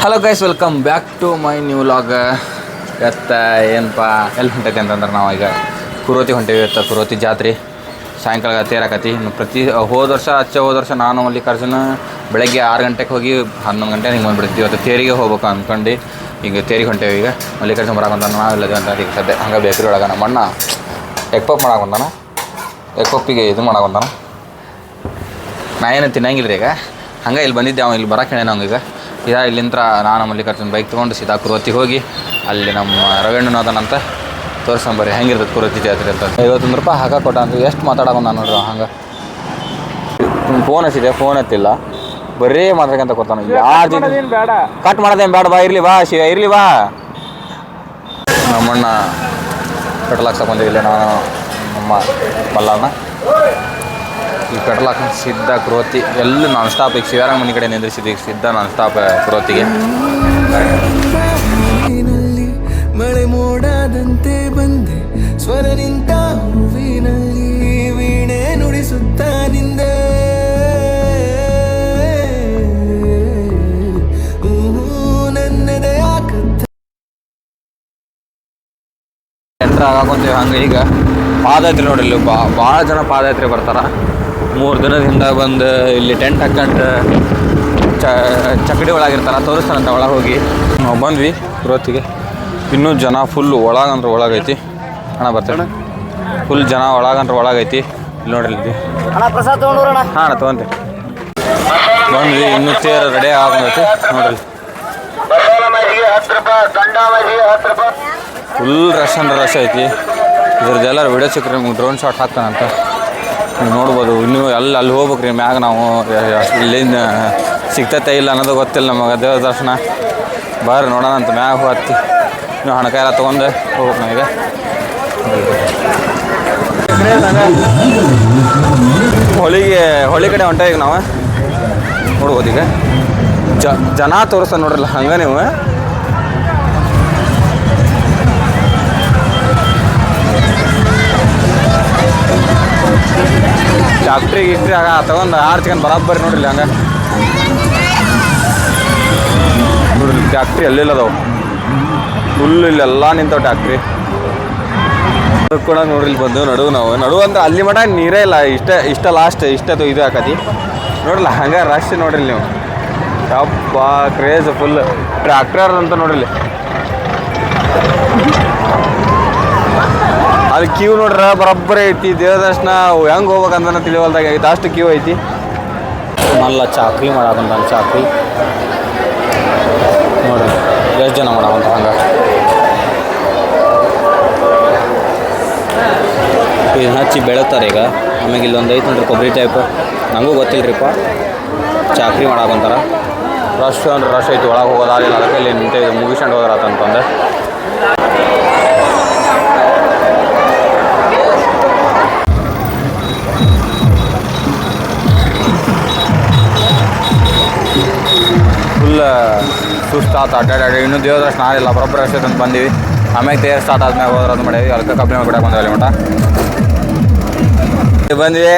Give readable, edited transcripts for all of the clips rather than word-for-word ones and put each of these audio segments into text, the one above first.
Hello guys, welcome back to my new vlog. ಇವತ್ತು ಏನಪ್ಪ ಎಲ್ಲಿ ಹೊಂಟೈತಿ ಅಂತಂದ್ರೆ ನಾವು ಈಗ ಕುರೋತಿ ಹೊಂಟೇವಿ. ಇವತ್ತು ಕುರೋತಿ ಜಾತ್ರೆ ಸಾಯಂಕಾಲ ತೇರಾಕತಿ. ಹೋದ ವರ್ಷ ನಾನು ಮಲ್ಲಿಕಾರ್ಜುನ ಬೆಳಗ್ಗೆ 6 ಗಂಟೆಗೆ ಹೋಗಿ 11 ಗಂಟೆ ಹಿಂಗೆ ಬಂದುಬಿಡ್ತೀವಿ. ಇವತ್ತು ತೇರಿಗೆ ಹೋಗ್ಬೇಕು ಅಂದ್ಕೊಂಡು ಈಗ ತೇರಿಗೆ ಹೊಂಟೇವಿ. ಈಗ ಮಲ್ಲಿಕಾರ್ಜುನ ಬರಾಕಂತ ನಾವಿಲ್ಲದೆ ಅಂತ ಈಗ ಸದ್ಯ ಹಂಗೆ ಬೇಕ್ರಿ ಒಳಗೆ ನಮ್ಮ ಅಣ್ಣ ಎಗ್ ಪಪ್ ಮಾಡಾಕೊಂತಾನ. ಎಗ್ ಪಪ್ಪಿಗೆ ಇದು ಮಾಡಾಕೊಂತಾನ. ನಾ ಏನು ತಿನ್ನಂಗಿಲ್ಲ ರೀ ಈಗ. ಹಂಗೆ ಇಲ್ಲಿ ಬಂದಿದ್ದೆ, ಅವ್ನು ಇಲ್ಲಿ ಬರೋಕೆ ಹೇಳೇನ ಅವ್ನಿಗೆ. ಇಲ್ಲಿಂದ ನಾನು ಮಲ್ಲಿಕಾರ್ಜುನ ಬೈಕ್ ತೊಗೊಂಡು ಸೀದಾ ಕುರೋತಿಗೆ ಹೋಗಿ ಅಲ್ಲಿ ನಮ್ಮ ರವೀಣ್ಣನ ಅದನಂತ ತೋರಿಸ್ಕೊಂಬರ್ರಿ ಹೆಂಗಿರ್ತದೆ ಕುರೋತಿ ಜಾತ್ರೆ ಅಂತ. 51 ರೂಪಾಯಿ ಹಾಕಕ್ಕೆ ಕೊಟ್ಟ ಅಂತ ಎಷ್ಟು ಮಾತಾಡೋದು ನಾನು ನೋಡ್ರಿ. ಹಂಗೆ ಫೋನ್ ಹಚ್ಚಿದೆ, ಫೋನ್ ಎತ್ತಿಲ್ಲ, ಬರೀ ಮಾತಾಡ್ಕೊಂತ ಕೊಡ್ತಾನೆ. ಯಾರು ಬೇಡ ಕಟ್ ಮಾಡೋದೇನು ಬೇಡ, ಬಾ ಇರಲಿ ಬಾ ಇರಲಿ ಬಾ. ನಮ್ಮಣ್ಣ ಪೆಟ್ರೋಲ್ ಹಾಕ್ಸಕ್ಕೆ ಬಂದಿಲ್ಲ, ನಾನು ನಮ್ಮ ಮಲ್ಲಣ್ಣ ಈ ಪೆಟ್ರೋಲ್ ಹಾಕೊಂಡು ಸಿದ್ಧ ಕುರೋತಿ ಎಲ್ಲ ನಾನ್ ಸ್ಟಾಪ್. ಈಗ ಶಿವರಾಂಗ್ ಮನೆ ಕಡೆ ನಿಂದ್ರಿಸಿದ್ದು, ಈಗ ಸಿದ್ಧ ನಾನ್ ಸ್ಟಾಪ್ ಕುರೋತಿಗೆ. ಮಳೆ ಮೋಡದಂತೆ ಬಂದೆ, ಸ್ವರ ನಿಂತ ಹೂವಿನಲ್ಲಿ ವೀಣೆ ನುಡಿಸುತ್ತ ನಿಂದೆ. ನನ್ನದೇ ಎಂಟ್ರ್ ಆಗಾಕೊಂತೀವಿ. ಹಂಗೆ ಈಗ ಪಾದಯಾತ್ರೆ ನೋಡಿ, ಇಲ್ಲಿ ಭಾಳ ಜನ ಪಾದಯಾತ್ರೆ ಬರ್ತಾರೆ. 3 ದಿನದ ಹಿಂದೆ ಬಂದು ಇಲ್ಲಿ ಟೆಂಟ್ ಹಾಕೊಂಡು ಚಕಡಿ ಒಳಗಿರ್ತಾರೆ, ತೋರಿಸ್ತಾನಂತ ಒಳಗೆ ಹೋಗಿ ನಾವು ಬಂದ್ವಿ ಕುರೋತಿಗೆ. ಇನ್ನೂ ಜನ ಫುಲ್ಲು ಒಳಗಂದ್ರೆ ಒಳಗೈತಿ. ಅಣ್ಣ ಬರ್ತಾನೆ, ಫುಲ್ ಜನ ಒಳಗೈತಿ. ಇಲ್ಲಿ ನೋಡ್ರಿ ಇಲ್ಲಿ ಹಾಂ ಅಣ್ಣ ತೊಗೊಂತೀವಿ. ಬಂದ್ವಿ, ಇನ್ನೂ ತೇರು ರೆಡಿ ಆಗೈತಿ ನೋಡ್ರಿ. ಫುಲ್ ರಶ್ ಅಂದ್ರೆ ರಶ್ ಐತಿ. ಇದ್ರದ್ದೆಲ್ಲ ವಿಡಿಯೋ ಸಿಕ್ಕರೆ ನಿಮ್ಗೆ ಡ್ರೋನ್ ಶಾಟ್ ಹಾಕ್ತಾನಂತ ನೀವು ನೋಡ್ಬೋದು. ಇನ್ನೂ ಅಲ್ಲಿ ಹೋಗ್ಬೇಕು ರೀ ಮ್ಯಾಗ. ನಾವು ಇಲ್ಲಿಂದ ಸಿಗ್ತೈತೆ ಇಲ್ಲ ಅನ್ನೋದು ಗೊತ್ತಿಲ್ಲ ನಮಗೆ. ದೇವ್ರ ದರ್ಶನ ಬರ್ರಿ ನೋಡೋಣ ಅಂತ ಮ್ಯಾಗ ಹತ್ತಿ ನೀವು ಹಣಕಾಯಿ ಎಲ್ಲ ತೊಗೊಂಡು ಹೋಗ್ಬೇಕು ನಾವೀಗ. ಹೊಳಿ ಕಡೆ ಹೊಂಟ ಈಗ ನಾವು ನೋಡ್ಬೋದು. ಈಗ ಜನ ತೋರಿಸ್ತಾನೆ ನೋಡ್ರಲ್ಲ ಹಂಗೆ ನೀವು. ಟ್ಯಾಕ್ಟ್ರಿ ಆಗ ತಗೊಂಡು ಆರ್ಚ್ಕೊಂಡು ಬರಾಬ್ಬರಿ ನೋಡ್ರಿ ಹಂಗೆ ನೋಡ್ರಿ. ಟ್ಯಾಕ್ಟ್ರಿ ಅಲ್ಲಿಲ್ಲದವು ಫುಲ್ ಇಲ್ಲೆಲ್ಲ ನಿಂತವು ಟ್ಯಾಕ್ಟ್ರಿ ಕೂಡ ನೋಡ್ರಿ. ಇಲ್ಲಿ ಬಂದು ನಡು ಅಂದ್ರೆ ಅಲ್ಲಿ ಮಟ ನೀರೇ ಇಲ್ಲ. ಇಷ್ಟ ಲಾಸ್ಟ್ ಇಷ್ಟದು ಇದು ಹಾಕತಿ ನೋಡ್ರಲ್ಲ ಹಂಗೆ ರಶ್ ನೋಡ್ರಿ ನೀವು. ಯಪ್ಪ ಕ್ರೇಜ್ ಫುಲ್ ಟ್ರ್ಯಾಕ್ಟರ್ ಅಂತ ನೋಡ್ರಿ. ಅಲ್ಲಿ ಕ್ಯೂ ನೋಡ್ರ ಬರೋಬ್ಬರಿ ಐತಿ. ದೇವ್ರ ದರ್ಶನ ಹೆಂಗೆ ಹೋಗ್ಬೇಕಂತ ತಿಳಿವಲ್ದಾಗ ಐತಿ, ಅಷ್ಟು ಕ್ಯೂ ಐತಿ. ಮಲ್ಲ ಚಾಕ್ರಿ ಮಾಡಾಕಂತ ಚಾಕ್ರಿ ನೋಡ್ರಿ ಎಷ್ಟು ಜನ ಮಾಡಾಕಂತ ಹಂಗೆ. ಇದನ್ನ ಹಚ್ಚಿ ಬೆಳಗ್ತಾರೆ ಈಗ. ಆಮೇಲೆ ಇಲ್ಲೊಂದು ಐತೆ ನೋಡ್ರಿ ಕೊಬ್ಬರಿ ಟೈಪ್, ನನಗೂ ಗೊತ್ತಿಲ್ಲರಿಪ್ಪ. ಚಾಕ್ರಿ ಮಾಡಾಕಂತಾರ. ರಶ್ ಅಂದ್ರೆ ರಶ್ ಐತಿ, ಒಳಗೆ ಹೋಗೋದಾಗಲಿಲ್ಲ. ಅದಕ್ಕೆ ಇಲ್ಲಿ ನಿಂತೆ ಮುಗಿಸ್ಕೊಂಡು ಹೋದ್ರತ್ತಂತಂದು. ಫುಲ್ ಸುಸ್ತಾತ ಅಡ್ಡಾಡಿ. ಇನ್ನೂ ದೇವ್ರ ದರ್ಶನ ಆಗಿಲ್ಲ, ಬರೋಬ್ಬರ ಅಷ್ಟೇ ಅಂತ ಬಂದೀವಿ. ಆಮೇಲೆ ತೇರು ಸ್ಟಾರ್ಟ್ ಆದ್ಮೇಲೆ ಹೋದ್ರದ್ದು ಮಾಡೀವಿ. ಅದಕ್ಕೆ ಕಬ್ಬಿ ಮೇಲೆ ಬಿಡಕ್ಕೆ ಬಂದೇವಿ ಮಟ ಬಂದ್ವಿ.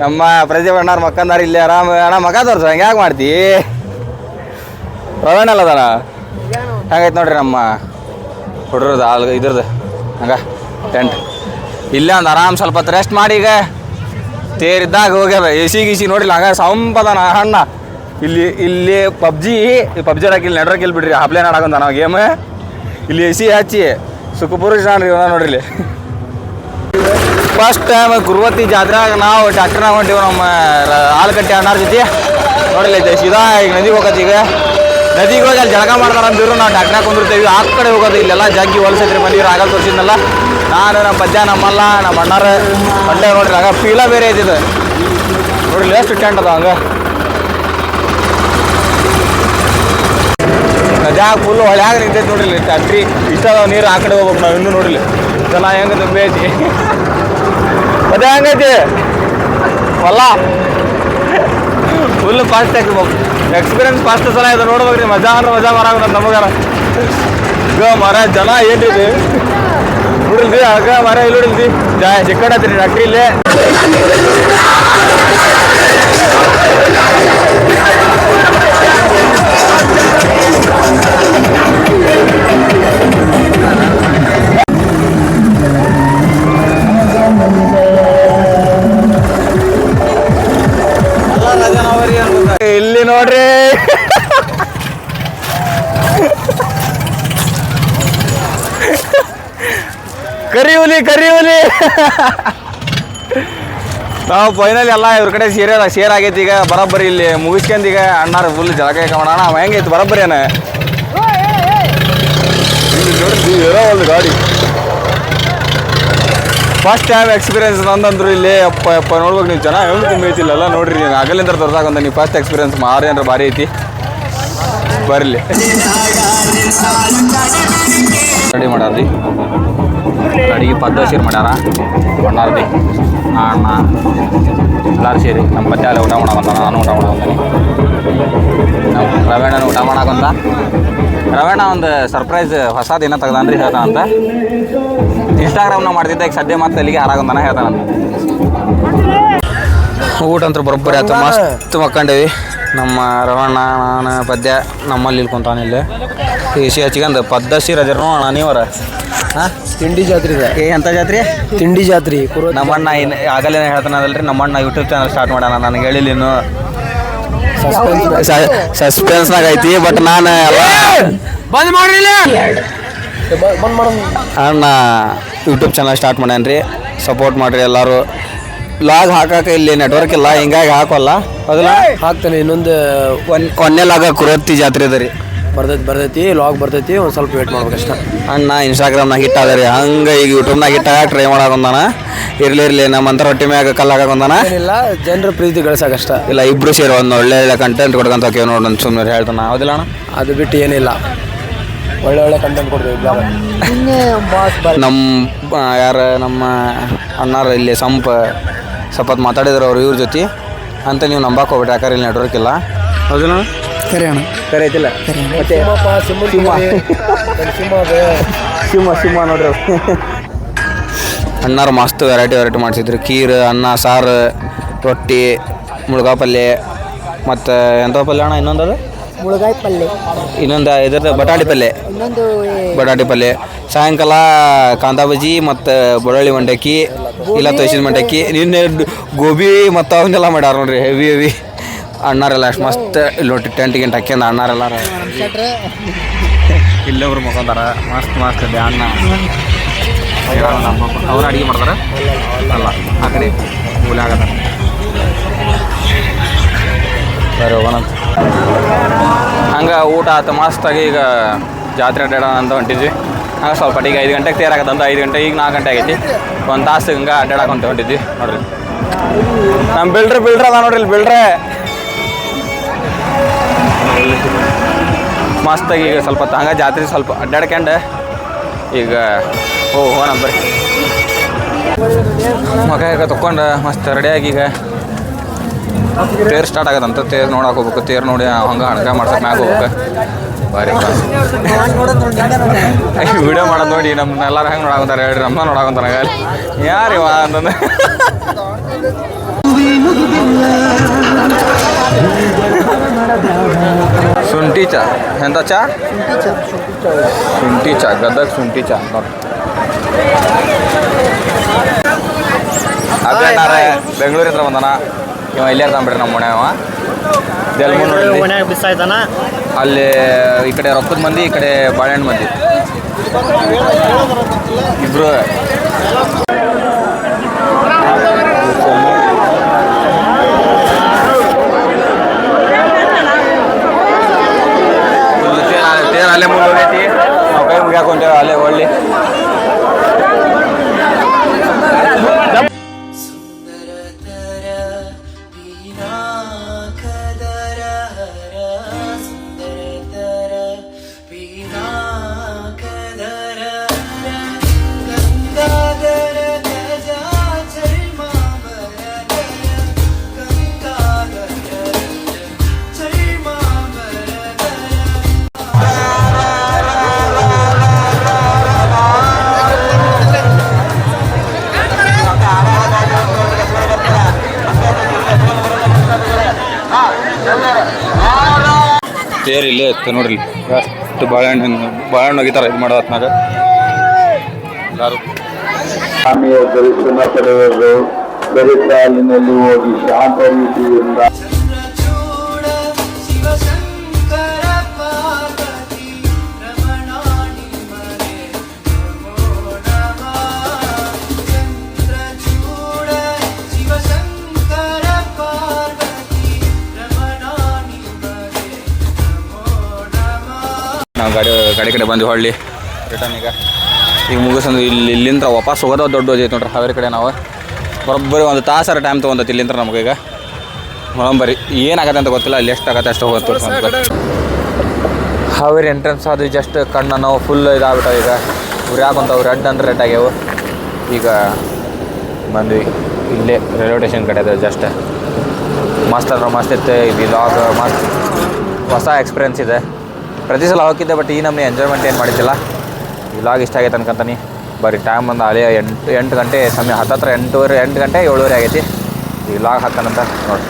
ನಮ್ಮ ಪ್ರತಿಭಣ್ಣವ್ರ ಮಕ್ಕಂದಾರ ಇಲ್ಲಿ ಆರಾಮ. ಅಣ್ಣ ಮಗ ತೋರ್ಸ ಹಂಗೆ ಯಾಕೆ ಮಾಡ್ತಿ? ಪ್ರವೀಣ್ ಅಲ್ಲದಾನ ಹೆಂಗೈತೆ ನೋಡ್ರಿ ನಮ್ಮ ಹುಡ್ರದ್ದು ಇದ್ರದ್ದು ಹಂಗೆ ಟೆಂಟ್. ಇಲ್ಲೇ ಒಂದು ಆರಾಮ್ ಸ್ವಲ್ಪ ಹೊತ್ತು ರೆಸ್ಟ್ ಮಾಡಿ ಈಗ ತೇರಿದ್ದಾಗ ಹೋಗ್ಯಾರ. ಎಸಿ ನೋಡಿಲ್ಲ ಹಂಗೆ ಸಂಪದಾನ ಅಣ್ಣ. ಇಲ್ಲಿ ಪಬ್ಜಿ ಆಡಕ್ಕೆ ಇಲ್ಲಿ ನೆಟ್ವರ್ಕ್ ಇಲ್ಲಿ ಬಿಡ್ರಿ. ಹಾಪ್ಲೇನ್ ಆಡಕಂತ ನಾವು ಗೇಮ್ ಇಲ್ಲಿ ಎಸಿ ಹಚ್ಚಿ ಸುಖಪುರುಷ ರೀ ನೋಡ್ರಿ. ಇಲ್ಲಿ ಫಸ್ಟ್ ಟೈಮ್ ಕುರುವತಿ ಜಾತ್ರೆಯಾಗ ನಾವು ಟ್ಯಾಕ್ಟರ್ನಾಗ ಹೊಂಟೀವಿ ನಮ್ಮ ಆಲಕಟ್ಟೆ ಅಣ್ಣಾರ ಜೊತೆ ನೋಡಿಲ್ಲ. ಸೀದಾ ಈಗ ನದಿಗೆ ಹೋಗತ್ತೆ. ಈಗ ನದಿಗೆ ಹೋಗಿ ಅಲ್ಲಿ ಜಳಕ ಮಾಡ್ತಾರೆ ಅಂದಿದ್ರು ನಾವು ಟ್ಯಾಕ್ಟರ್ನಾಗ ಕುಂದಿರ್ತೇವೆ. ಆ ಕಡೆ ಹೋಗೋದು. ಇಲ್ಲೆಲ್ಲ ಜಗ್ಗಿ ಹೊಲಸೈತ್ರಿ ಬಂದಿವ್ರು. ಆಗಲ್ಲ ತೋರಿಸಿದ್ನಲ್ಲ ನಾನು, ನಮ್ಮ ಪದ್ಯ, ನಮ್ಮಲ್ಲ, ನಮ್ಮ ಅಣ್ಣಾರ ಹೊಂಟೆ ನೋಡ್ರಿ. ಆಗ ಫೀಲ ಬೇರೆ ಐತಿದು ನೋಡ್ರಿ. ಎಷ್ಟು ಟೆಂಟ್ ಅದ ಹಂಗೆ ನದ್ಯಾಗ ಫುಲ್ ಹೊಳ್ಯಾಗ ನಿಂತೈತಿ ನೋಡ್ರಿ ಟ್ಯಾಕ್ಟ್ರಿ. ಇಷ್ಟ ನೀರು ಆ ಕಡೆ ಹೋಗ್ಬೇಕು ನಾವು. ಇನ್ನೂ ನೋಡ್ರಿ ಜನ ಹೆಂಗೆ ತುಂಬಿ ಐತಿ. ಅದೇ ಹೆಂಗೈತಿ ಹೊಲ ಫುಲ್ ಫಾಸ್ಟ್ ಎಕ್ಸ್ಪೀರಿಯನ್ಸ್ ಫಸ್ಟ್ ಸಲ ಇದು ನೋಡ್ಬೇಕ್ರಿ. ಮಜಾ ಅಂದ್ರೆ ಮಜಾ ಬರಾಗ ನಮಗಾರ ಈಗ ಮರ ಜನ ಏನ್ರಿ ನೋಡಿಲ್ರಿ. ಆಗ ಮರ ಇಲ್ಲಿ ನೋಡಿಲ್ರಿ ಚಿಕ್ಕಡತ್ರಿ ಟ್ಯಾಕ್ಟ್ರಿ ಇಲ್ಲೇ. ಇಲ್ಲಿ ನೋಡ್ರಿ ಕರಿ ಹುಲಿ ನಾವು ಫೈನಲ್ ಎಲ್ಲ ಇವ್ರ ಕಡೆ ಶೇರ್ ಆಗೈತಿ. ಈಗ ಬರೋಬ್ಬರಿ ಇಲ್ಲಿ ಮುಗಿಸ್ಕೊಂಡ್ ಈಗ ಅಣ್ಣಾರ ಫುಲ್ ಜಳಕ ಮಾಡೋಣ. ಅವ ಹೆಂಗೈತಿ ಬರೋಬ್ಬರಿ ಏನ ಒಂದು ಗಾಡಿ ಫಸ್ಟ್ ಟೈಮ್ ಎಕ್ಸ್ಪೀರಿಯನ್ಸ್ ನಂದಂದ್ರು ಇಲ್ಲಿ ಅಪ್ಪ ನೋಡ್ಬೇಕು ನೀವು ಜನ ಹೆಂಗೆ ತುಂಬೈತಿಲ್ಲ ನೋಡ್ರಿ. ನೀವು ಆಗಲಿಂದ ತೋರ್ಸಾಕೊಂಡ ನೀವು ಫಸ್ಟ್ ಎಕ್ಸ್ಪೀರಿಯನ್ಸ್ ಮಾರಿ ಅಂದ್ರೆ ಭಾರಿ ಐತಿ. ಬರಲಿ ರೆಡಿ ಮಾಡ್ಯಾರ್ರಿ ಅಡಿಗೆ ಪದ್ಧತಿ ಮಾಡ್ಯಾರ ಅಣ್ಣಾರ್ದಿ ಅಣ್ಣ ಎಲ್ಲರೂ ಸೇರಿ ನಮ್ಮ ಪತ್ತೆ ಅಲ್ಲಿ ಊಟ ಮಾಡಕಂತ ನಾನು ಊಟ ಮಾಡಕಂತೀನಿ. ನಮ್ಮ ರವೀಣನ ಊಟ ಮಾಡಕಂತ ರವೀಣ ಒಂದು ಸರ್ಪ್ರೈಸ್ ಹೊಸದು ಏನೋ ತೆಗ್ದಾನ್ರಿ ಹೇಳ್ತಾನಂತ. ಇನ್ಸ್ಟಾಗ್ರಾಮ್ನ ಮಾಡ್ತಿದ್ದ ಈಗ ಸದ್ಯ ಮತ್ತೆ ಅಲ್ಲಿಗೆ ಹಾರಾಗಂತಾನೆ ಹೇಳ್ತಾನಂತ. ಊಟ ಅಂತೂ ಬರೋಬ್ಬರಿ ಆಯ್ತು, ಮಸ್ತ್ ಮಕ್ಕಂಡೇವಿ. ನಮ್ಮ ರವಣ್ಣ ನಾನು ಪದ್ಯ ನಮ್ಮಲ್ಲಿ ಇಲ್ಕೊಂತಾನೆ ಇಲ್ಲಿ ಸಿ ಹಚ್ಕೊಂಡು ಪದ್ಧತಿ ರಜರ್ ನೋಡೋಣ ನೀವರ. ಹಾಂ ತಿಂಡಿ ಜಾತ್ರೆ ಇದೆ. ಎಂಥ ಜಾತ್ರೆ? ತಿಂಡಿ ಜಾತ್ರೆ. ನಮ್ಮಣ್ಣ ಇನ್ನು ಆಗಲೇ ಹೇಳ್ತಾನಲ್ರಿ, ನಮ್ಮಣ್ಣ ಯೂಟ್ಯೂಬ್ ಚಾನಲ್ ಸ್ಟಾರ್ಟ್ ಮಾಡೋಣ. ನನಗೆ ಹೇಳಿಲ್ಲ ಇನ್ನು ಸಸ್ಪೆನ್ಸ್ನಾಗ ಐತಿ. ಬಟ್ ನಾನು ಎಲ್ಲ ಬಂದ್ ಮಾಡ್ರಿಲ್ಲ ಅಣ್ಣ ಯೂಟ್ಯೂಬ್ ಚಾನಲ್ ಸ್ಟಾರ್ಟ್ ಮಾಡ್ಯಾನ್ರಿ. ಸಪೋರ್ಟ್ ಮಾಡಿರಿ ಎಲ್ಲರೂ. ಲಾಗ್ ಹಾಕಕ್ಕೆ ಇಲ್ಲಿ ನೆಟ್ವರ್ಕ್ ಇಲ್ಲ, ಹಿಂಗಾಗಿ ಹಾಕೋಲ್ಲ. ಅದಲ್ಲ ಹಾಕ್ತಾನೆ. ಇನ್ನೊಂದು ಒಂದೇ ಲಾಗ ಕುರತ್ತಿ ಜಾತ್ರೆ ಅದ ರೀ. ಬರ್ತೈತಿ ಲಾಗ್ ಬರ್ತೈತಿ. ಒಂದು ಸ್ವಲ್ಪ ವೇಟ್ ಮಾಡ್ಬೇಕಷ್ಟ. ಅಣ್ಣ ಇನ್ಸ್ಟಾಗ್ರಾಮ್ನಾಗ ಹಿಟ್ ಅದ ರೀ, ಹಂಗೆ ಈಗ ಯೂಟ್ಯೂಬ್ನಾಗ ಹಿಟ್ಟ ಟ್ರೈ ಮಾಡಕೊಂದಾನ. ಇರ್ಲಿ ನಮ್ಮಂತ ರೊಟ್ಟಿ ಮ್ಯಾಗ ಕಲ್ಲು ಹಾಕೊಂದಾನ. ಏನಿಲ್ಲ, ಜನರ ಪ್ರೀತಿ ಗಳಿಸಕಷ್ಟ. ಇಲ್ಲ ಇಬ್ರು ಸೇರಿ ಒಂದು ಒಳ್ಳೆ ಕಂಟೆಂಟ್ ಕೊಡ್ಕೊಂತ ಹೋಗ್ತೀವಿ ನೋಡಿ. ಒಂದು ಸುಮ್ಮನೆ ಹೇಳ್ತಾನ ಹೌದಿಲ್ಲ ಅಣ್ಣ? ಅದು ಬಿಟ್ಟು ಏನಿಲ್ಲ, ಒಳ್ಳೆ ಕಂಟೆಂಟ್ ಕೊಡ್ತೀವಿ. ನಮ್ಮ ಯಾರು ನಮ್ಮ ಅಣ್ಣಾರ ಇಲ್ಲಿ ಸ್ವಲ್ಪ ಮಾತಾಡಿದ್ರು ಅವ್ರು ಇವ್ರ ಜೊತೆ ಅಂತ. ನೀವು ನಂಬಕ್ಕೆ ಹೋಗ್ಬಿಟ್ಟು, ಯಾಕಂದ್ರೆ ಇಲ್ಲಿ ನೆಟ್ವರ್ಕ್ ಇಲ್ಲ. ಹೌದಿಲ್ಲ ಕರೆ ಅಣ್ಣ? ಕರೆ ಐತಿಲ್ಲ ಮತ್ತೆ ಸಿಂಹ ನೋಡ್ರಿ. ಅಣ್ಣಾರು ಮಸ್ತ್ ವೆರೈಟಿ ಮಾಡಿಸಿದ್ರು. ಖೀರ್, ಅನ್ನ, ಸಾರು, ರೊಟ್ಟಿ, ಮುಳುಗಾಯಿ ಪಲ್ಯ ಮತ್ತು ಎಂಥ ಪಲ್ಯ ಅಣ್ಣ ಇನ್ನೊಂದು? ಮುಳುಗಾಯಿ ಪಲ್ಯ. ಇನ್ನೊಂದು ಇದ್ರದ್ದು ಬಟಾಟಿ ಪಲ್ಯ. ಸಾಯಂಕಾಲ ಕಾಂದಾ ಬಜ್ಜಿ ಮತ್ತು ಬೆಳ್ಳುಳ್ಳಿ ಮಂಡಕ್ಕಿ, ಇಲ್ಲ ತೋಸಿದ ಮಂಡಕ್ಕಿ. ನಿನ್ನೆ ಗೋಬಿ ಮತ್ತು ಅವನ್ನೆಲ್ಲ ಮಾಡ್ಯಾರ ನೋಡ್ರಿ, ಹೆವಿ ಅಣ್ಣಾರೆಲ್ಲ ಅಷ್ಟು ಮಸ್ತ್. ಇಲ್ಲಿ ನೋಡಿ ಟೆಂಟ್ ಗಿಂಟ್ ಹಾಕ್ಯಂದು ಅಣ್ಣಾರೆಲ್ಲ ಇಲ್ಲೊಬ್ರು ಮಕ್ಕೊಂತಾರ. ಮಸ್ತ್ ಇದೆ ಅಣ್ಣ. ಅವ್ರು ಅಡುಗೆ ಮಾಡ್ತಾರೆ ಅಲ್ಲ, ಆ ಕಡೆ ಮೂಲೆ ಆಗತ್ತ. ಸರಿ ಹೋಗೋಣಂತ. ಹಂಗೆ ಊಟ ಆಯ್ತು ಮಸ್ತಾಗಿ. ಈಗ ಜಾತ್ರೆ ಅಡ್ಡಾಡೋಣ ಅಂತ ಹೊಂಟಿದ್ವಿ. ಹಂಗೆ ಸ್ವಲ್ಪ ಈಗ 5 ಗಂಟೆಗೆ ತೇರಾಗತ್ತಂತ. 5 ಗಂಟೆ ಈಗ 4 ಗಂಟೆ ಆಗೈತಿ. ಒಂದು ತಾಸು ಹಿಂಗೆ ಅಡ್ಡಾಡಕೊಂತ ಹೊಂಟಿದ್ವಿ ನೋಡ್ರಿ. ನಮ್ಮ ಬಿಲ್ಡ್ರೆ ಅದ ನೋಡ್ರಿ ಇಲ್ಲಿ ಬಿಲ್ಡ್ರೆ ಮಸ್ತಾಗಿ. ಈಗ ಸ್ವಲ್ಪ ಹಂಗೆ ಜಾತ್ರೆ ಸ್ವಲ್ಪ ಅಡ್ಡಾಡ್ಕೊಂಡು ಈಗ ಹೋಗೋಣ ಬರ್ರಿ. ಮಗ ತಗೊಂಡು ಮಸ್ತ್ ರೆಡಿಯಾಗಿ ಈಗ ತೇರು ಸ್ಟಾರ್ಟ್ ಆಗತ್ತಂತ. ತೇರು ನೋಡಕ್ಕೆ ಹೋಗ್ಬೇಕು. ತೇರು ನೋಡಿ ಹಂಗೆ ಹಣಕ ಮಾಡ್ಸಕ್ಕೆ ಮ್ಯಾಗ ಹೋಗ್ಬೇಕು. ಭಾರಿ ವಿಡಿಯೋ ಮಾಡೋದು ನೋಡಿ ನಮ್ಮನ್ನ ಎಲ್ಲರೂ ಹೆಂಗೆ ನೋಡಾಕೊಂತಾರೆ ಹೇಳ್ರಿ. ನಮ್ಮನ್ನ ನೋಡಾಕೊಂತಾರ ಯಾರಿವ ಅಂತಂದು. ಶುಂಠಿ ಚಾ ಎಂಥ ಚಾ? ಶುಂಠಿ ಚಾ, ಗದಗ ಶುಂಠಿ ಚಾ ನೋಡಿ. ಅದೇನಾರ ಬೆಂಗಳೂರು ಹತ್ರ ಬಂದಾನ ಇವ. ಇಲ್ಲೇ ಇರ್ತಾನ ಬಿಡ್ರಿ ನಮ್ಮ ಮನೆಯವ. ಅಲ್ಲಿ ಈ ಕಡೆ ರೊಕ್ಕದ ಮಂದಿ, ಈ ಕಡೆ ಬಾಳೆಹಣ್ಣು ಮಂದಿ ಇಬ್ರು. ತೇರು ಅಲ್ಲೇ ಮುಂದೆ ಹೋಗೈತಿ. ನಾವು ಕೈ ಮುಗಿಯಾಕೊಂತೇವೆ ಅಲ್ಲೇ ಒಳ್ಳೆ. ತೇರು ಇಲ್ಲೇ ಇತ್ತು ನೋಡ್ರಿ. ಅಷ್ಟು ಬಾಳೆಹಣ್ಣು ಒಗಿತಾರೆ ಇದು ಮಾಡೋ ಹೊತ್ನಾಗ ಎಲ್ಲರೂ. ಸ್ವಾಮಿಯ ದರ್ಶನ ಪಡೆಯುವುದು ಬರೀ ಸಾಲಿನಲ್ಲಿ ಹೋಗಿ ಶಾಂತ ರೀತಿಯಿಂದ ನಾವು ಗಾಡಿ ಕಡೆ ಬಂದು ಹೊಳ್ಳಿ ರಿಟರ್ನ್ ಈಗ ಮುಗಿಸಂದು ಇಲ್ಲಿಂದ ವಾಪಸ್ ಹೋಗೋದು ದೊಡ್ಡ ಐತೆ ನೋಡ್ರಿ ಹಾವೇರಿ ಕಡೆ ನಾವು ಬರೋಬ್ಬರಿ ಒಂದು ತಾಸರ ಟೈಮ್ ತೊಗೊಂಡೈತಿ ಇಲ್ಲಿಂದ ನಮಗೆ ಈಗ ಬರೀ ಏನಾಗತ್ತೆ ಅಂತ ಗೊತ್ತಿಲ್ಲ ಅಲ್ಲಿ ಎಷ್ಟು ಆಗತ್ತೆ ಅಷ್ಟು ಹೋಗುತ್ತೆ ಹಾವೇರಿ ಎಂಟ್ರೆನ್ಸ್ ಅದು ಜಸ್ಟ್ ಕಣ್ಣು ನಾವು ಫುಲ್ ಇದಾಗ್ಬಿಟ್ಟಾವ ಈಗ ಇವ್ರು ಯಾಕಂತವು ರೆಡ್ ಅಂದ್ರೆ ರೆಡ್ ಆಗ್ಯಾವು ಈಗ ಬಂದ್ವಿ ಇಲ್ಲೇ ರೈಲ್ವೆ ಸ್ಟೇಷನ್ ಕಡೆ ಇದೆ ಜಸ್ಟ್ ಮಸ್ತ್ ಅಂದ್ರೆ ಮಸ್ತ್ ಇತ್ತು ಇದು ಲಾಗ್ ಮಸ್ತ್ ಹೊಸ ಎಕ್ಸ್ಪೀರಿಯೆನ್ಸ್ ಇದೆ ಪ್ರತಿ ಸಲ ಹೋಗಿದ್ದೆ ಬಟ್ ಈ ನಮ್ಮನೆ ಎಂಜಾಯ್ಮೆಂಟ್ ಏನು ಮಾಡಿದ್ದಿಲ್ಲ ಈ ಲಾಗ್ ಇಷ್ಟ ಆಗೈತೆ ಅನ್ಕೊಂತಾನೆ ಬರೀ ಟೈಮ್ ಬಂದು ಅಲ್ಲೇ 8 ಗಂಟೆ ಸಮಯ 8 ಗಂಟೆ 7:30 ಆಗೈತಿ ಈ ಲಾಗ್ ಹಾಕ್ತಾನಂತ ನೋಡಿ